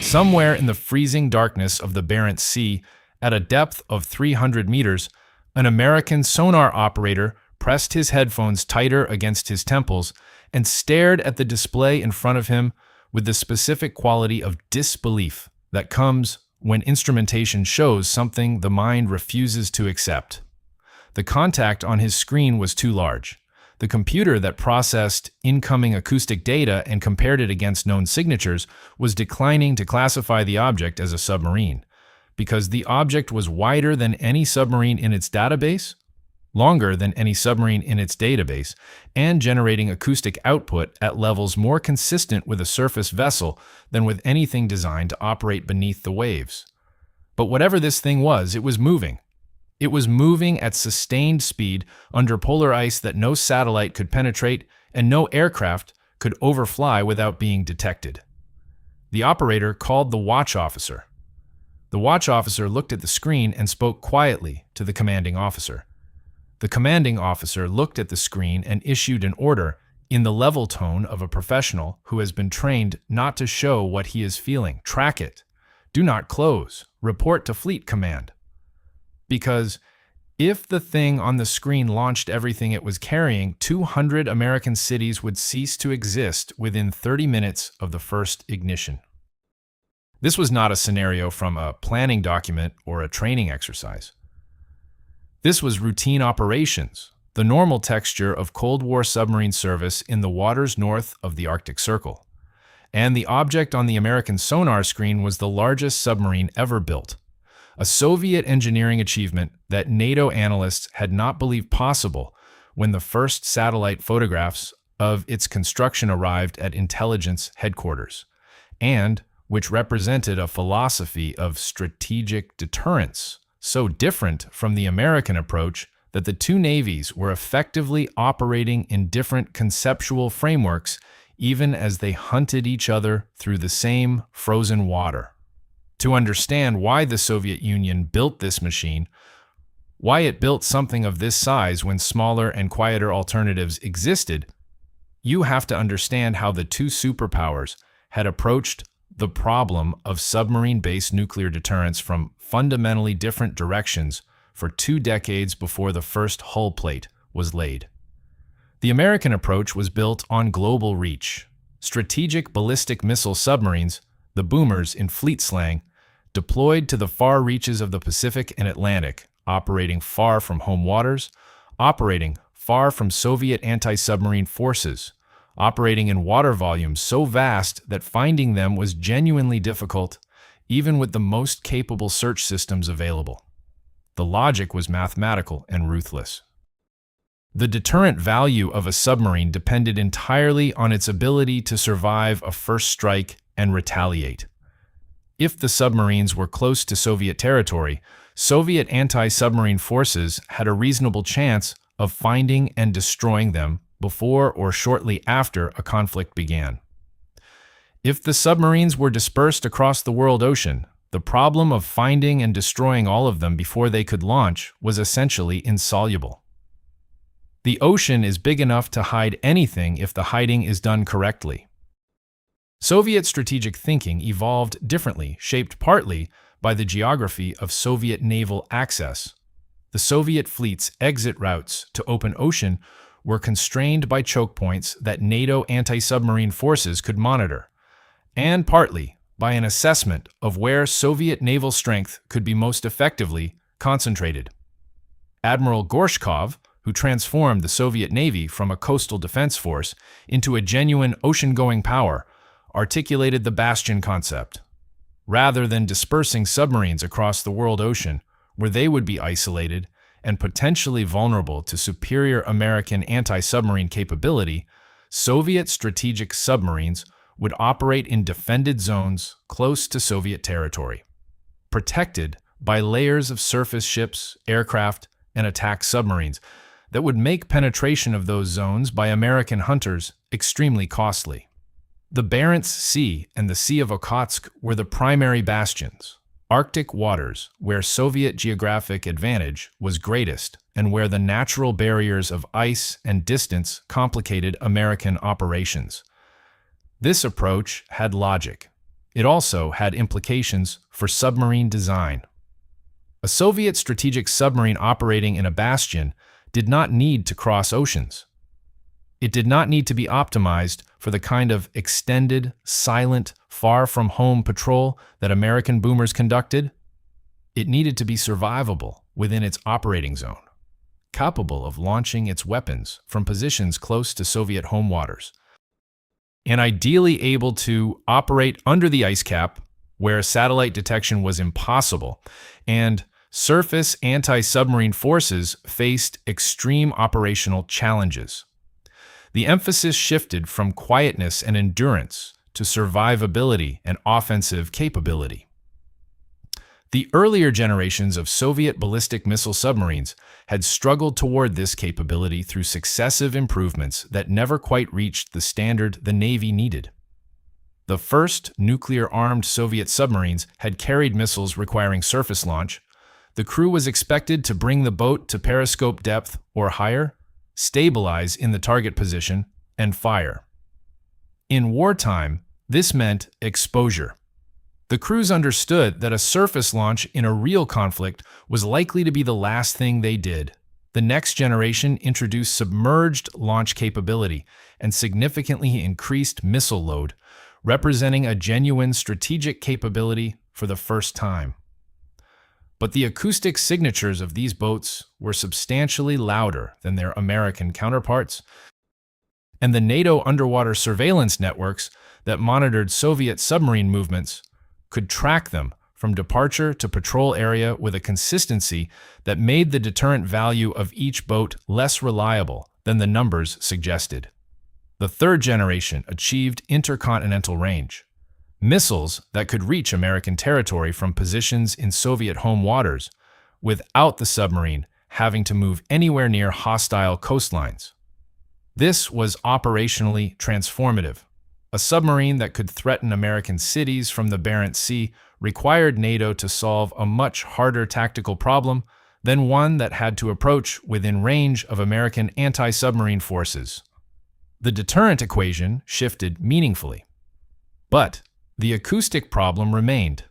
Somewhere in the freezing darkness of the Barents Sea, at a depth of 300 meters, an American sonar operator pressed his headphones tighter against his temples and stared at the display in front of him with the specific quality of disbelief that comes when instrumentation shows something the mind refuses to accept. The contact on his screen was too large. The computer that processed incoming acoustic data and compared it against known signatures was declining to classify the object as a submarine, because the object was wider than any submarine in its database, longer than any submarine in its database, and generating acoustic output at levels more consistent with a surface vessel than with anything designed to operate beneath the waves. But whatever this thing was, it was moving. It was moving at sustained speed under polar ice that no satellite could penetrate and no aircraft could overfly without being detected. The operator called the watch officer. The watch officer looked at the screen and spoke quietly to the commanding officer. The commanding officer looked at the screen and issued an order in the level tone of a professional who has been trained not to show what he is feeling. Track it. Do not close. Report to Fleet Command. Because if the thing on the screen launched everything it was carrying, 200 American cities would cease to exist within 30 minutes of the first ignition. This was not a scenario from a planning document or a training exercise. This was routine operations, the normal texture of Cold War submarine service in the waters north of the Arctic Circle. And the object on the American sonar screen was the largest submarine ever built. A Soviet engineering achievement that NATO analysts had not believed possible when the first satellite photographs of its construction arrived at intelligence headquarters, and which represented a philosophy of strategic deterrence, so different from the American approach that the two navies were effectively operating in different conceptual frameworks even as they hunted each other through the same frozen water. To understand why the Soviet Union built this machine, why it built something of this size when smaller and quieter alternatives existed, you have to understand how the two superpowers had approached the problem of submarine-based nuclear deterrence from fundamentally different directions for 2 decades before the first hull plate was laid. The American approach was built on global reach. Strategic ballistic missile submarines, the boomers in fleet slang, deployed to the far reaches of the Pacific and Atlantic, operating far from home waters, operating far from Soviet anti-submarine forces, operating in water volumes so vast that finding them was genuinely difficult, even with the most capable search systems available. The logic was mathematical and ruthless. The deterrent value of a submarine depended entirely on its ability to survive a first strike and retaliate. If the submarines were close to Soviet territory, Soviet anti-submarine forces had a reasonable chance of finding and destroying them before or shortly after a conflict began. If the submarines were dispersed across the world ocean, the problem of finding and destroying all of them before they could launch was essentially insoluble. The ocean is big enough to hide anything if the hiding is done correctly. Soviet strategic thinking evolved differently, shaped partly by the geography of Soviet naval access. The Soviet fleet's exit routes to open ocean were constrained by choke points that NATO anti-submarine forces could monitor, and partly by an assessment of where Soviet naval strength could be most effectively concentrated. Admiral Gorshkov, who transformed the Soviet Navy from a coastal defense force into a genuine ocean-going power, articulated the bastion concept. Rather than dispersing submarines across the world ocean, where they would be isolated and potentially vulnerable to superior American anti-submarine capability, Soviet strategic submarines would operate in defended zones close to Soviet territory, protected by layers of surface ships, aircraft, and attack submarines that would make penetration of those zones by American hunters extremely costly. The Barents Sea and the Sea of Okhotsk were the primary bastions, Arctic waters where Soviet geographic advantage was greatest and where the natural barriers of ice and distance complicated American operations. This approach had logic. it also had implications for submarine design. A Soviet strategic submarine operating in a bastion did not need to cross oceans. It did not need to be optimized for the kind of extended, silent, far-from-home patrol that American boomers conducted. It needed to be survivable within its operating zone, capable of launching its weapons from positions close to Soviet home waters, and ideally able to operate under the ice cap where satellite detection was impossible, and surface anti-submarine forces faced extreme operational challenges. The emphasis shifted from quietness and endurance to survivability and offensive capability. The earlier generations of Soviet ballistic missile submarines had struggled toward this capability through successive improvements that never quite reached the standard the Navy needed. The first nuclear-armed Soviet submarines had carried missiles requiring surface launch. The crew was expected to bring the boat to periscope depth or higher, stabilize in the target position, and fire. In wartime, this meant exposure. The crews understood that a surface launch in a real conflict was likely to be the last thing they did. The next generation introduced submerged launch capability and significantly increased missile load, representing a genuine strategic capability for the first time. But the acoustic signatures of these boats were substantially louder than their American counterparts, and the NATO underwater surveillance networks that monitored Soviet submarine movements could track them from departure to patrol area with a consistency that made the deterrent value of each boat less reliable than the numbers suggested. The third generation achieved intercontinental range. Missiles that could reach American territory from positions in Soviet home waters without the submarine having to move anywhere near hostile coastlines. This was operationally transformative. A submarine that could threaten American cities from the Barents Sea required NATO to solve a much harder tactical problem than one that had to approach within range of American anti-submarine forces. The deterrent equation shifted meaningfully. But the acoustic problem remained,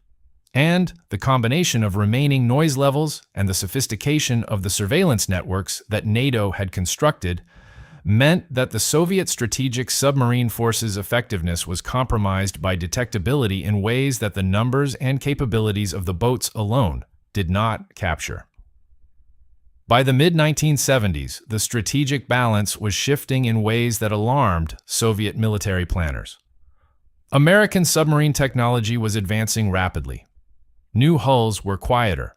and the combination of remaining noise levels and the sophistication of the surveillance networks that NATO had constructed meant that the Soviet strategic submarine forces' effectiveness was compromised by detectability in ways that the numbers and capabilities of the boats alone did not capture. By the mid-1970s, the strategic balance was shifting in ways that alarmed Soviet military planners. American submarine technology was advancing rapidly. New hulls were quieter.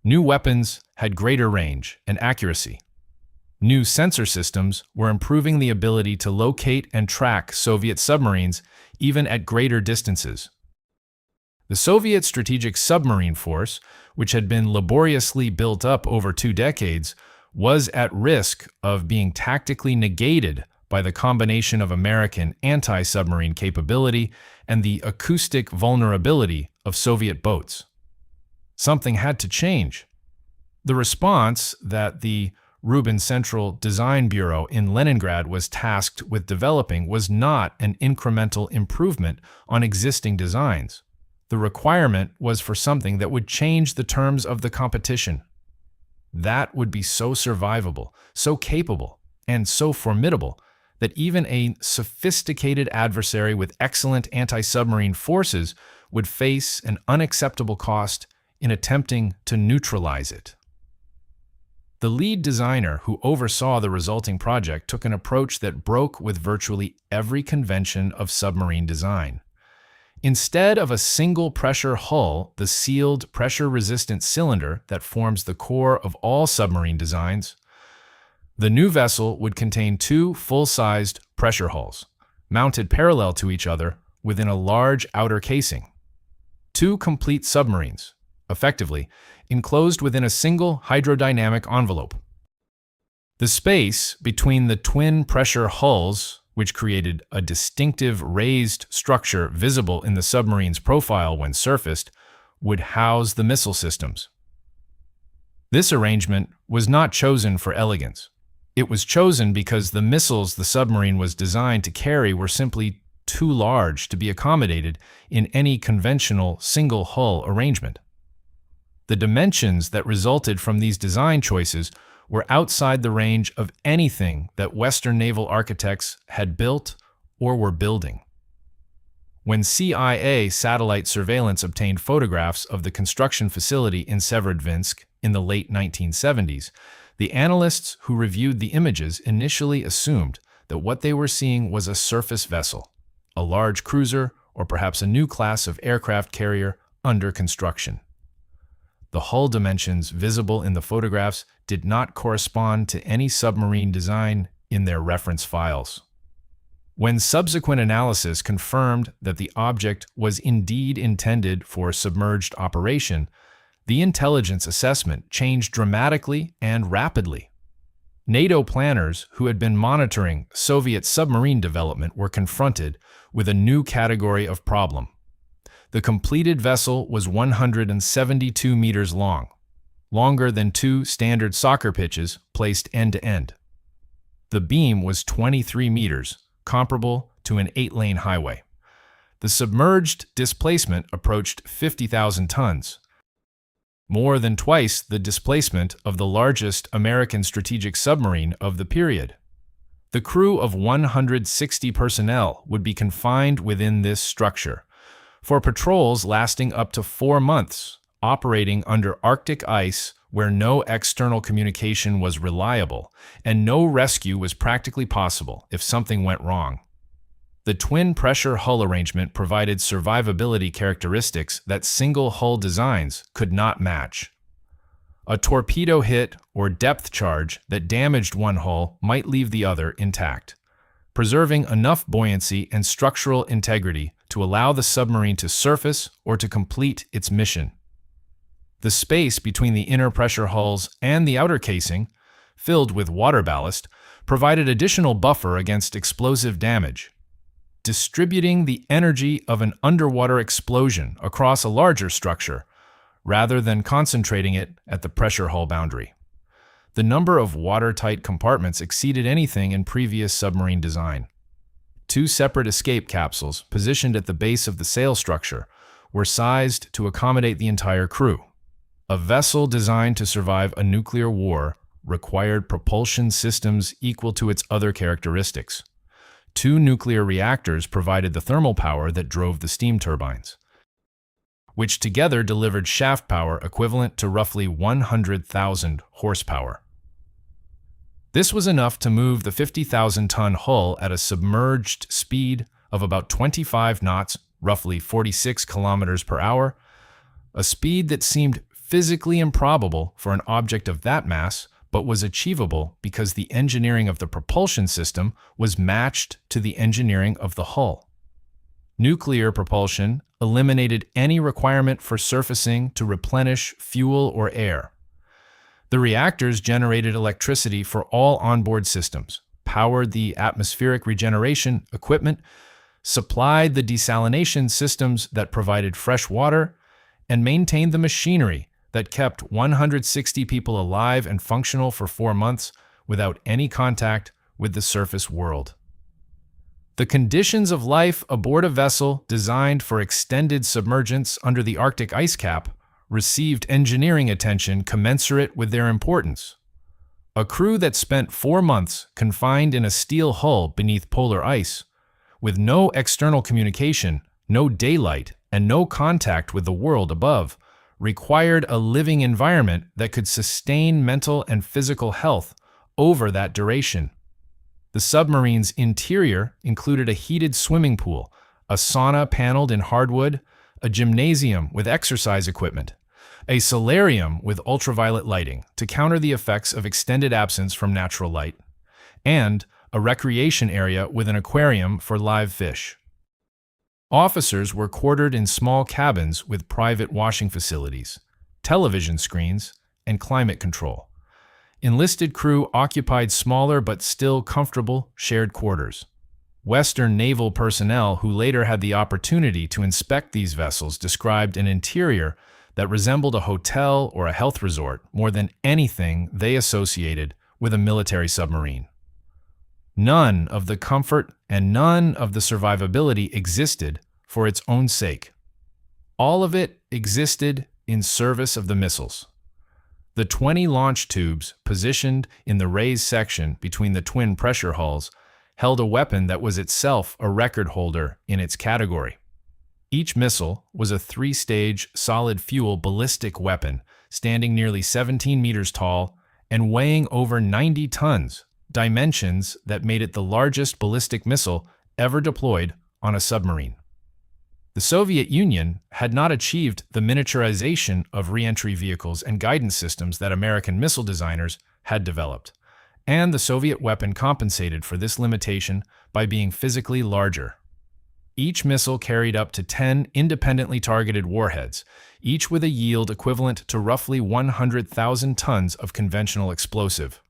New weapons had greater range and accuracy. New sensor systems were improving the ability to locate and track Soviet submarines even at greater distances. The Soviet Strategic Submarine Force, which had been laboriously built up over 2 decades, was at risk of being tactically negated by the combination of American anti-submarine capability and the acoustic vulnerability of Soviet boats. Something had to change. The response that the Rubin Central Design Bureau in Leningrad was tasked with developing was not an incremental improvement on existing designs. The requirement was for something that would change the terms of the competition. That would be so survivable, so capable, and so formidable that even a sophisticated adversary with excellent anti-submarine forces would face an unacceptable cost in attempting to neutralize it. The lead designer who oversaw the resulting project took an approach that broke with virtually every convention of submarine design. Instead of a single pressure hull, the sealed, pressure-resistant cylinder that forms the core of all submarine designs, the new vessel would contain 2 full-sized pressure hulls, mounted parallel to each other within a large outer casing. 2 complete submarines, effectively, enclosed within a single hydrodynamic envelope. The space between the twin pressure hulls, which created a distinctive raised structure visible in the submarine's profile when surfaced, would house the missile systems. This arrangement was not chosen for elegance. It was chosen because the missiles the submarine was designed to carry were simply too too large to be accommodated in any conventional single-hull arrangement. The dimensions that resulted from these design choices were outside the range of anything that Western naval architects had built or were building. When CIA satellite surveillance obtained photographs of the construction facility in Severodvinsk in the late 1970s, the analysts who reviewed the images initially assumed that what they were seeing was a surface vessel, a large cruiser, or perhaps a new class of aircraft carrier under construction. The hull dimensions visible in the photographs did not correspond to any submarine design in their reference files. When subsequent analysis confirmed that the object was indeed intended for submerged operation, the intelligence assessment changed dramatically and rapidly. NATO planners who had been monitoring Soviet submarine development were confronted with a new category of problem. The completed vessel was 172 meters long, longer than 2 standard soccer pitches placed end to end. The beam was 23 meters, comparable to an 8-lane highway. The submerged displacement approached 50,000 tons, more than twice the displacement of the largest American strategic submarine of the period. The crew of 160 personnel would be confined within this structure for patrols lasting up to 4 months, operating under Arctic ice where no external communication was reliable and no rescue was practically possible if something went wrong. The twin-pressure hull arrangement provided survivability characteristics that single-hull designs could not match. A torpedo hit or depth charge that damaged one hull might leave the other intact, preserving enough buoyancy and structural integrity to allow the submarine to surface or to complete its mission. The space between the inner pressure hulls and the outer casing, filled with water ballast, provided additional buffer against explosive damage, distributing the energy of an underwater explosion across a larger structure rather than concentrating it at the pressure hull boundary. The number of watertight compartments exceeded anything in previous submarine design. 2 separate escape capsules positioned at the base of the sail structure were sized to accommodate the entire crew. A vessel designed to survive a nuclear war required propulsion systems equal to its other characteristics. 2 nuclear reactors provided the thermal power that drove the steam turbines, which together delivered shaft power equivalent to roughly 100,000 horsepower. This was enough to move the 50,000-ton hull at a submerged speed of about 25 knots, roughly 46 kilometers per hour, a speed that seemed physically improbable for an object of that mass, but was achievable because the engineering of the propulsion system was matched to the engineering of the hull. Nuclear propulsion eliminated any requirement for surfacing to replenish fuel or air. The reactors generated electricity for all onboard systems, powered the atmospheric regeneration equipment, supplied the desalination systems that provided fresh water, and maintained the machinery that kept 160 people alive and functional for 4 months without any contact with the surface world. The conditions of life aboard a vessel designed for extended submergence under the Arctic ice cap received engineering attention commensurate with their importance. A crew that spent 4 months confined in a steel hull beneath polar ice, with no external communication, no daylight, and no contact with the world above, required a living environment that could sustain mental and physical health over that duration. The submarine's interior included a heated swimming pool, a sauna paneled in hardwood, a gymnasium with exercise equipment, a solarium with ultraviolet lighting to counter the effects of extended absence from natural light, and a recreation area with an aquarium for live fish. Officers were quartered in small cabins with private washing facilities, television screens, and climate control. Enlisted crew occupied smaller but still comfortable shared quarters. Western naval personnel who later had the opportunity to inspect these vessels described an interior that resembled a hotel or a health resort more than anything they associated with a military submarine. None of the comfort and none of the survivability existed for its own sake. All of it existed in service of the missiles. The 20 launch tubes positioned in the raised section between the twin pressure hulls held a weapon that was itself a record holder in its category. Each missile was a 3-stage solid-fuel ballistic weapon standing nearly 17 meters tall and weighing over 90 tons, dimensions that made it the largest ballistic missile ever deployed on a submarine. The Soviet Union had not achieved the miniaturization of re-entry vehicles and guidance systems that American missile designers had developed, and the Soviet weapon compensated for this limitation by being physically larger. Each missile carried up to 10 independently targeted warheads, each with a yield equivalent to roughly 100,000 tons of conventional explosive,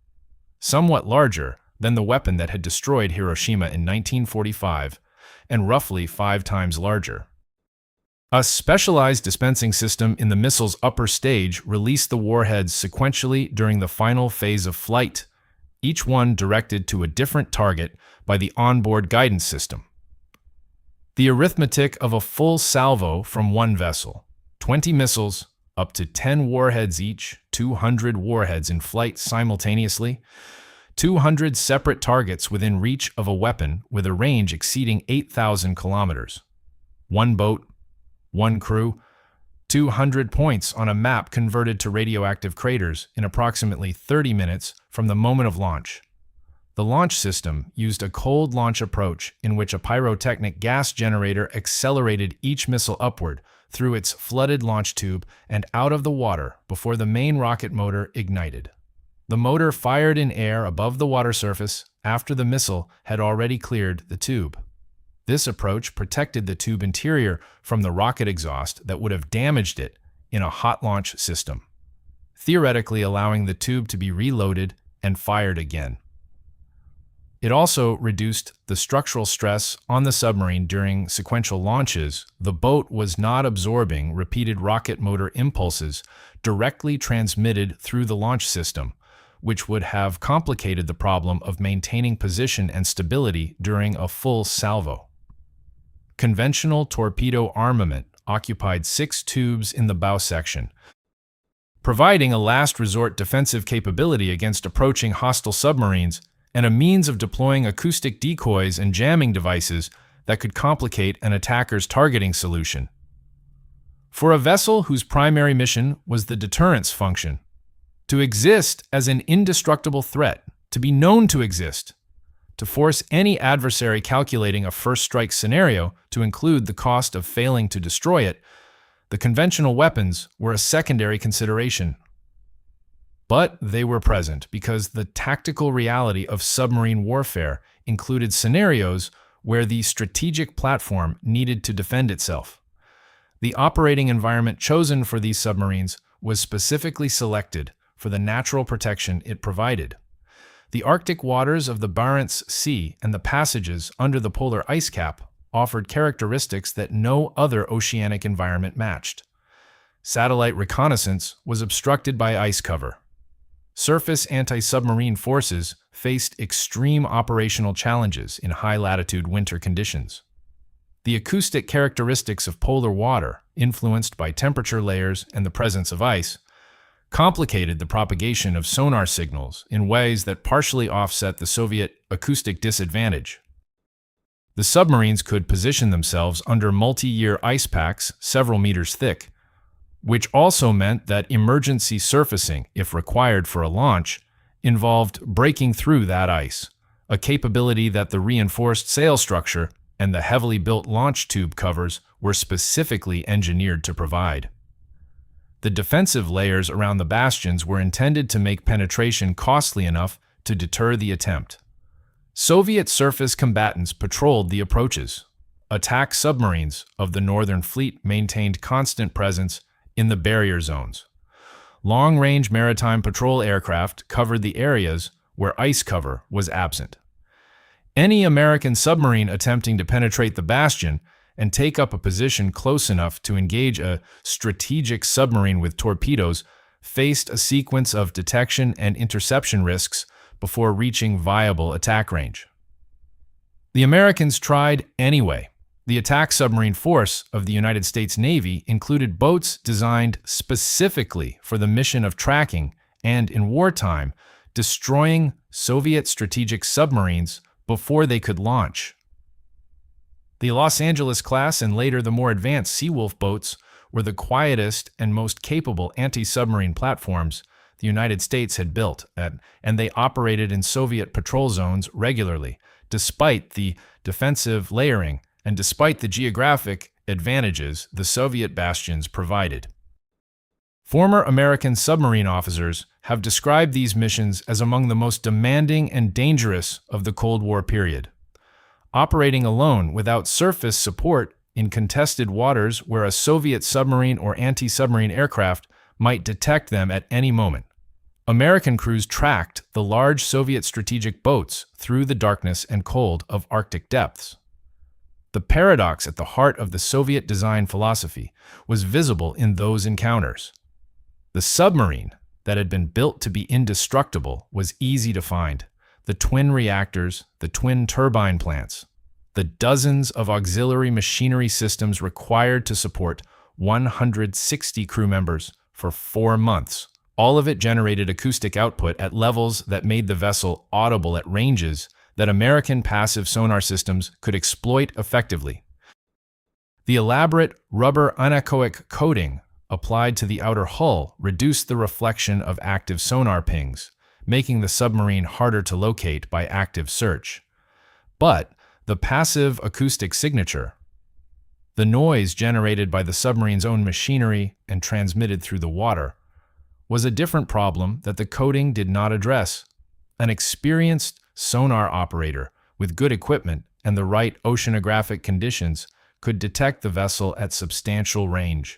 somewhat larger than the weapon that had destroyed Hiroshima in 1945, and roughly 5 times larger. A specialized dispensing system in the missile's upper stage released the warheads sequentially during the final phase of flight, each one directed to a different target by the onboard guidance system. The arithmetic of a full salvo from one vessel, 20 missiles, up to 10 warheads each, 200 warheads in flight simultaneously, 200 separate targets within reach of a weapon with a range exceeding 8,000 kilometers. One boat, one crew, 200 points on a map converted to radioactive craters in approximately 30 minutes from the moment of launch. The launch system used a cold launch approach in which a pyrotechnic gas generator accelerated each missile upward through its flooded launch tube and out of the water before the main rocket motor ignited. The motor fired in air above the water surface after the missile had already cleared the tube. This approach protected the tube interior from the rocket exhaust that would have damaged it in a hot launch system, theoretically allowing the tube to be reloaded and fired again. It also reduced the structural stress on the submarine during sequential launches. The boat was not absorbing repeated rocket motor impulses directly transmitted through the launch system, which would have complicated the problem of maintaining position and stability during a full salvo. Conventional torpedo armament occupied 6 tubes in the bow section, providing a last resort defensive capability against approaching hostile submarines and a means of deploying acoustic decoys and jamming devices that could complicate an attacker's targeting solution. For a vessel whose primary mission was the deterrence function, to exist as an indestructible threat, to be known to exist, to force any adversary calculating a first strike scenario to include the cost of failing to destroy it, the conventional weapons were a secondary consideration. But they were present because the tactical reality of submarine warfare included scenarios where the strategic platform needed to defend itself. The operating environment chosen for these submarines was specifically selected for the natural protection it provided. The Arctic waters of the Barents Sea and the passages under the polar ice cap offered characteristics that no other oceanic environment matched. Satellite reconnaissance was obstructed by ice cover. Surface anti-submarine forces faced extreme operational challenges in high-latitude winter conditions. The acoustic characteristics of polar water, influenced by temperature layers and the presence of ice, complicated the propagation of sonar signals in ways that partially offset the Soviet acoustic disadvantage. The submarines could position themselves under multi-year ice packs several meters thick, which also meant that emergency surfacing, if required for a launch, involved breaking through that ice, a capability that the reinforced sail structure and the heavily built launch tube covers were specifically engineered to provide. The defensive layers around the bastions were intended to make penetration costly enough to deter the attempt. Soviet surface combatants patrolled the approaches. Attack submarines of the Northern Fleet maintained constant presence in the barrier zones. Long-range maritime patrol aircraft covered the areas where ice cover was absent. Any American submarine attempting to penetrate the bastion and take up a position close enough to engage a strategic submarine with torpedoes faced a sequence of detection and interception risks before reaching viable attack range. The Americans tried anyway. The attack submarine force of the United States Navy included boats designed specifically for the mission of tracking and, in wartime, destroying Soviet strategic submarines before they could launch. The Los Angeles class and later the more advanced Seawolf boats were the quietest and most capable anti-submarine platforms the United States had built, and they operated in Soviet patrol zones regularly, despite the defensive layering and despite the geographic advantages the Soviet bastions provided. Former American submarine officers have described these missions as among the most demanding and dangerous of the Cold War period. Operating alone without surface support in contested waters where a Soviet submarine or anti-submarine aircraft might detect them at any moment. American crews tracked the large Soviet strategic boats through the darkness and cold of Arctic depths. The paradox at the heart of the Soviet design philosophy was visible in those encounters. The submarine that had been built to be indestructible was easy to find. The twin reactors, the twin turbine plants, the dozens of auxiliary machinery systems required to support 160 crew members for 4 months. All of it generated acoustic output at levels that made the vessel audible at ranges that American passive sonar systems could exploit effectively. The elaborate rubber anechoic coating applied to the outer hull reduced the reflection of active sonar pings, making the submarine harder to locate by active search. But the passive acoustic signature, the noise generated by the submarine's own machinery and transmitted through the water, was a different problem that the coating did not address. An experienced sonar operator with good equipment and the right oceanographic conditions could detect the vessel at substantial range.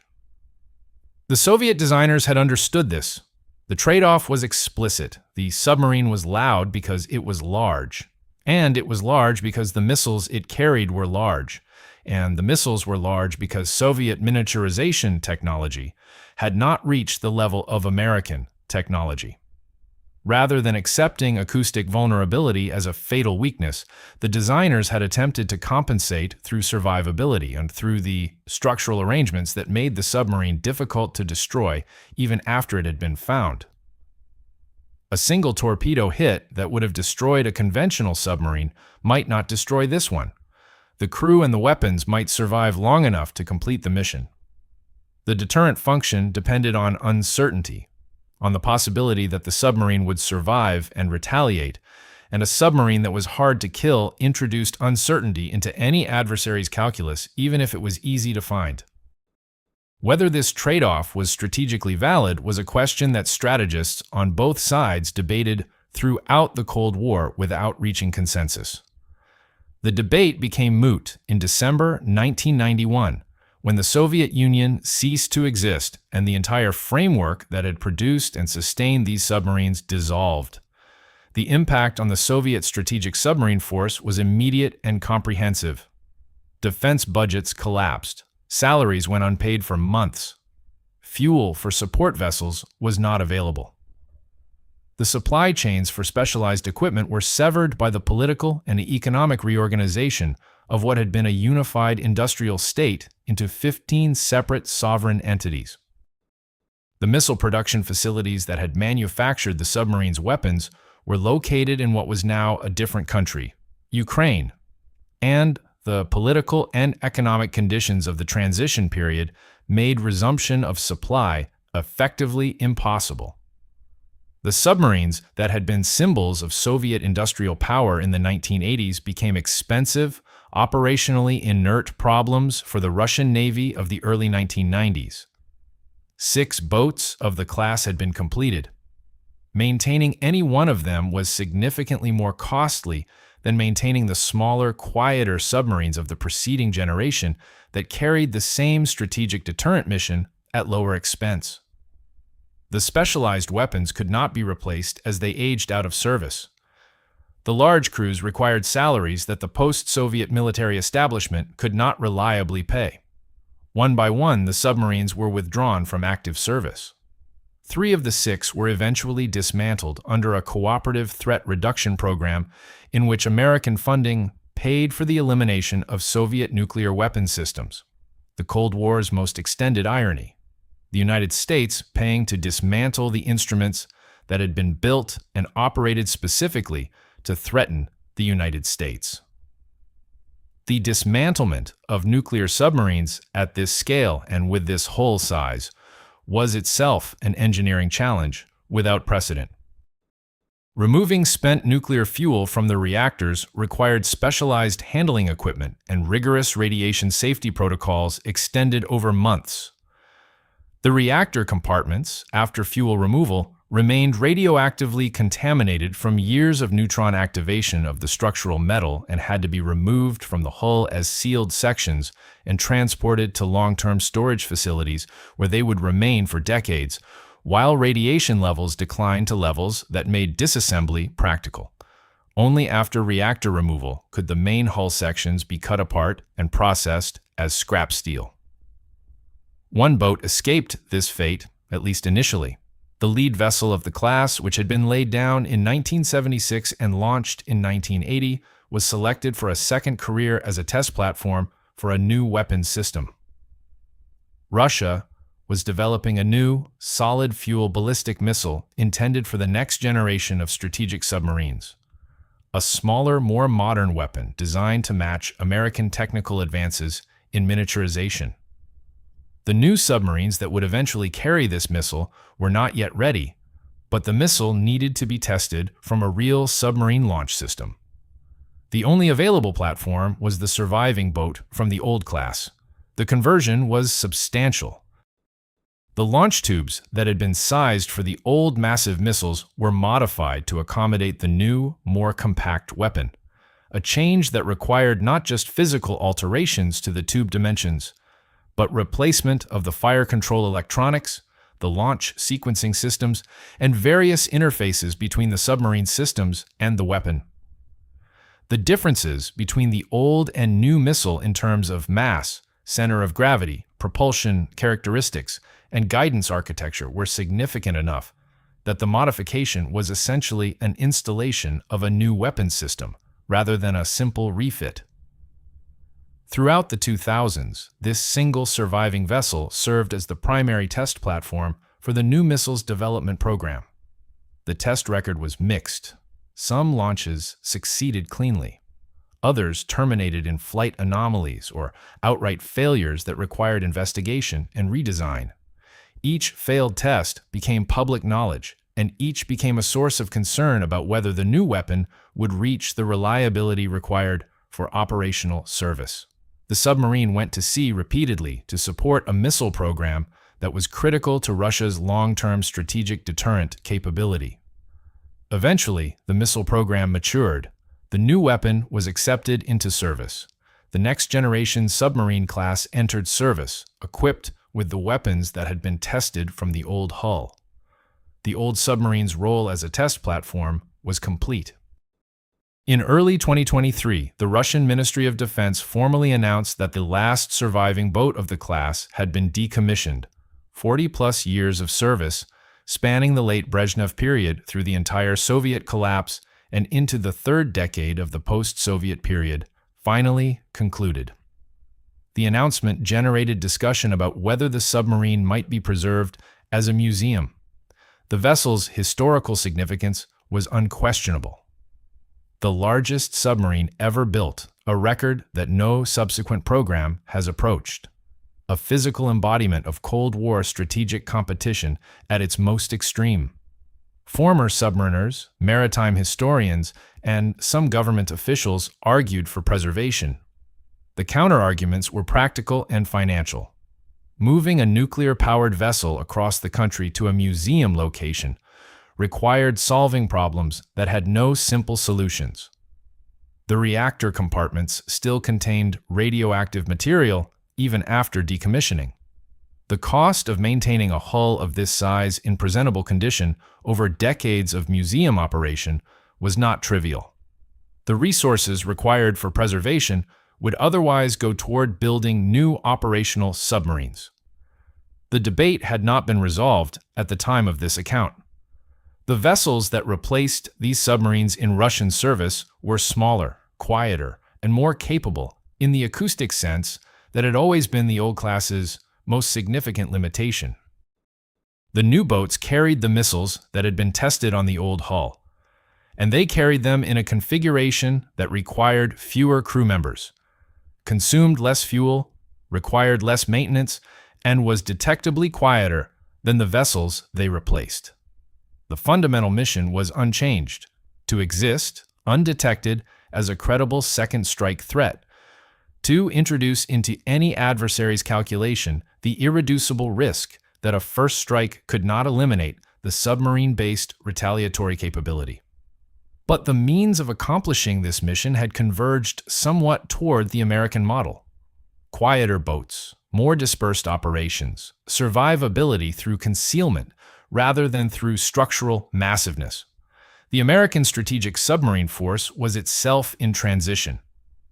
The Soviet designers had understood this. The trade-off was explicit. The submarine was loud because it was large, and it was large because the missiles it carried were large, and the missiles were large because Soviet miniaturization technology had not reached the level of American technology. Rather than accepting acoustic vulnerability as a fatal weakness, the designers had attempted to compensate through survivability and through the structural arrangements that made the submarine difficult to destroy even after it had been found. A single torpedo hit that would have destroyed a conventional submarine might not destroy this one. The crew and the weapons might survive long enough to complete the mission. The deterrent function depended on uncertainty, on the possibility that the submarine would survive and retaliate, and a submarine that was hard to kill introduced uncertainty into any adversary's calculus, even if it was easy to find. Whether this trade-off was strategically valid was a question that strategists on both sides debated throughout the Cold War without reaching consensus. The debate became moot in December 1991, when the Soviet Union ceased to exist and the entire framework that had produced and sustained these submarines dissolved. The impact on the Soviet strategic submarine force was immediate and comprehensive. Defense budgets collapsed. Salaries went unpaid for months. Fuel for support vessels was not available. The supply chains for specialized equipment were severed by the political and economic reorganization of what had been a unified industrial state into 15 separate sovereign entities. The missile production facilities that had manufactured the submarine's weapons were located in what was now a different country, Ukraine, and the political and economic conditions of the transition period made resumption of supply effectively impossible. The submarines that had been symbols of Soviet industrial power in the 1980s became expensive, operationally inert problems for the Russian Navy of the early 1990s. 6 boats of the class had been completed. Maintaining any one of them was significantly more costly than maintaining the smaller, quieter submarines of the preceding generation that carried the same strategic deterrent mission at lower expense. The specialized weapons could not be replaced as they aged out of service. The large crews required salaries that the post-Soviet military establishment could not reliably pay. One by one, the submarines were withdrawn from active service. 3 of the 6 were eventually dismantled under a cooperative threat reduction program in which American funding paid for the elimination of Soviet nuclear weapon systems. The Cold War's most extended irony. The United States paying to dismantle the instruments that had been built and operated specifically to threaten the United States. The dismantlement of nuclear submarines at this scale and with this hull size was itself an engineering challenge without precedent. Removing spent nuclear fuel from the reactors required specialized handling equipment and rigorous radiation safety protocols extended over months. The reactor compartments, after fuel removal, remained radioactively contaminated from years of neutron activation of the structural metal and had to be removed from the hull as sealed sections and transported to long-term storage facilities where they would remain for decades, while radiation levels declined to levels that made disassembly practical. Only after reactor removal could the main hull sections be cut apart and processed as scrap steel. One boat escaped this fate, at least initially. The lead vessel of the class, which had been laid down in 1976 and launched in 1980, was selected for a second career as a test platform for a new weapons system. Russia was developing a new, solid-fuel ballistic missile intended for the next generation of strategic submarines. A smaller, more modern weapon designed to match American technical advances in miniaturization. The new submarines that would eventually carry this missile were not yet ready, but the missile needed to be tested from a real submarine launch system. The only available platform was the surviving boat from the old class. The conversion was substantial. The launch tubes that had been sized for the old massive missiles were modified to accommodate the new, more compact weapon, a change that required not just physical alterations to the tube dimensions, but replacement of the fire control electronics, the launch sequencing systems, and various interfaces between the submarine systems and the weapon. The differences between the old and new missile in terms of mass, center of gravity, propulsion characteristics, and guidance architecture were significant enough that the modification was essentially an installation of a new weapons system rather than a simple refit. Throughout the 2000s, this single surviving vessel served as the primary test platform for the new missile's development program. The test record was mixed. Some launches succeeded cleanly. Others terminated in flight anomalies or outright failures that required investigation and redesign. Each failed test became public knowledge, and each became a source of concern about whether the new weapon would reach the reliability required for operational service. The submarine went to sea repeatedly to support a missile program that was critical to Russia's long-term strategic deterrent capability. Eventually, the missile program matured. The new weapon was accepted into service. The next-generation submarine class entered service, equipped with the weapons that had been tested from the old hull. The old submarine's role as a test platform was complete. In early 2023, the Russian Ministry of Defense formally announced that the last surviving boat of the class had been decommissioned. 40-plus years of service, spanning the late Brezhnev period through the entire Soviet collapse and into the third decade of the post-Soviet period, finally concluded. The announcement generated discussion about whether the submarine might be preserved as a museum. The vessel's historical significance was unquestionable. The largest submarine ever built, a record that no subsequent program has approached. A physical embodiment of Cold War strategic competition at its most extreme. Former submariners, maritime historians, and some government officials argued for preservation. The counter-arguments were practical and financial. Moving a nuclear-powered vessel across the country to a museum location required solving problems that had no simple solutions. The reactor compartments still contained radioactive material even after decommissioning. The cost of maintaining a hull of this size in presentable condition over decades of museum operation was not trivial. The resources required for preservation would otherwise go toward building new operational submarines. The debate had not been resolved at the time of this account. The vessels that replaced these submarines in Russian service were smaller, quieter, and more capable, in the acoustic sense, that had always been the old class's most significant limitation. The new boats carried the missiles that had been tested on the old hull, and they carried them in a configuration that required fewer crew members, consumed less fuel, required less maintenance, and was detectably quieter than the vessels they replaced. The fundamental mission was unchanged: to exist, undetected, as a credible second strike threat, to introduce into any adversary's calculation the irreducible risk that a first strike could not eliminate the submarine-based retaliatory capability. But the means of accomplishing this mission had converged somewhat toward the American model: quieter boats, more dispersed operations, survivability through concealment rather than through structural massiveness. The American strategic submarine force was itself in transition,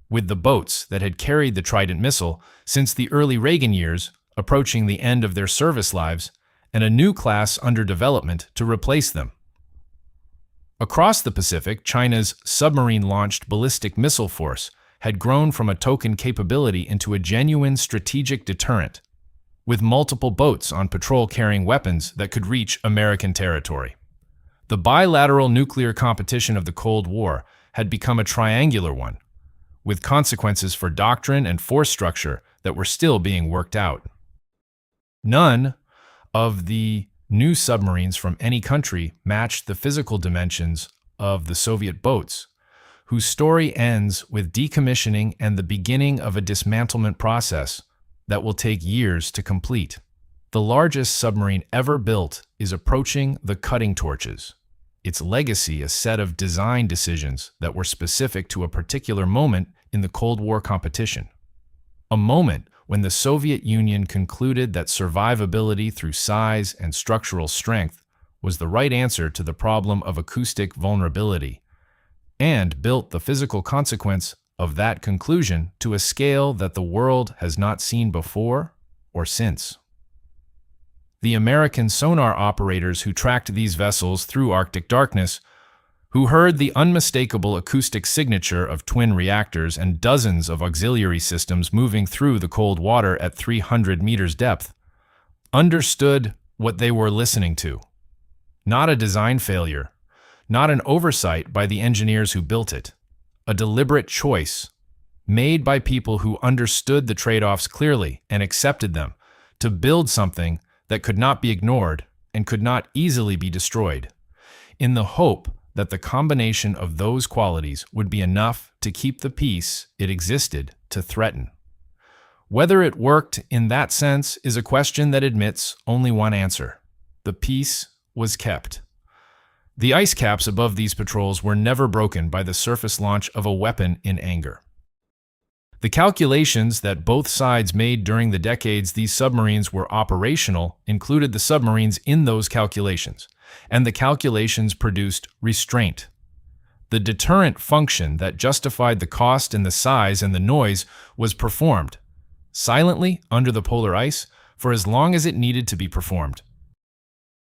with the boats that had carried the Trident missile since the early Reagan years approaching the end of their service lives, and a new class under development to replace them. Across the Pacific, China's submarine-launched ballistic missile force had grown from a token capability into a genuine strategic deterrent, with multiple boats on patrol carrying weapons that could reach American territory. The bilateral nuclear competition of the Cold War had become a triangular one, with consequences for doctrine and force structure that were still being worked out. None of the new submarines from any country matched the physical dimensions of the Soviet boats, whose story ends with decommissioning and the beginning of a dismantlement process that will take years to complete. The largest submarine ever built is approaching the cutting torches, its legacy a set of design decisions that were specific to a particular moment in the Cold War competition. A moment when the Soviet Union concluded that survivability through size and structural strength was the right answer to the problem of acoustic vulnerability, and built the physical consequence of that conclusion to a scale that the world has not seen before or since. The American sonar operators who tracked these vessels through Arctic darkness, who heard the unmistakable acoustic signature of twin reactors and dozens of auxiliary systems moving through the cold water at 300 meters depth, understood what they were listening to. Not a design failure, not an oversight by the engineers who built it, a deliberate choice made by people who understood the trade-offs clearly and accepted them to build something that could not be ignored and could not easily be destroyed, in the hope that the combination of those qualities would be enough to keep the peace it existed to threaten. Whether it worked in that sense is a question that admits only one answer. The peace was kept. The ice caps above these patrols were never broken by the surface launch of a weapon in anger. The calculations that both sides made during the decades these submarines were operational included the submarines in those calculations, and the calculations produced restraint. The deterrent function that justified the cost and the size and the noise was performed, silently under the polar ice, for as long as it needed to be performed.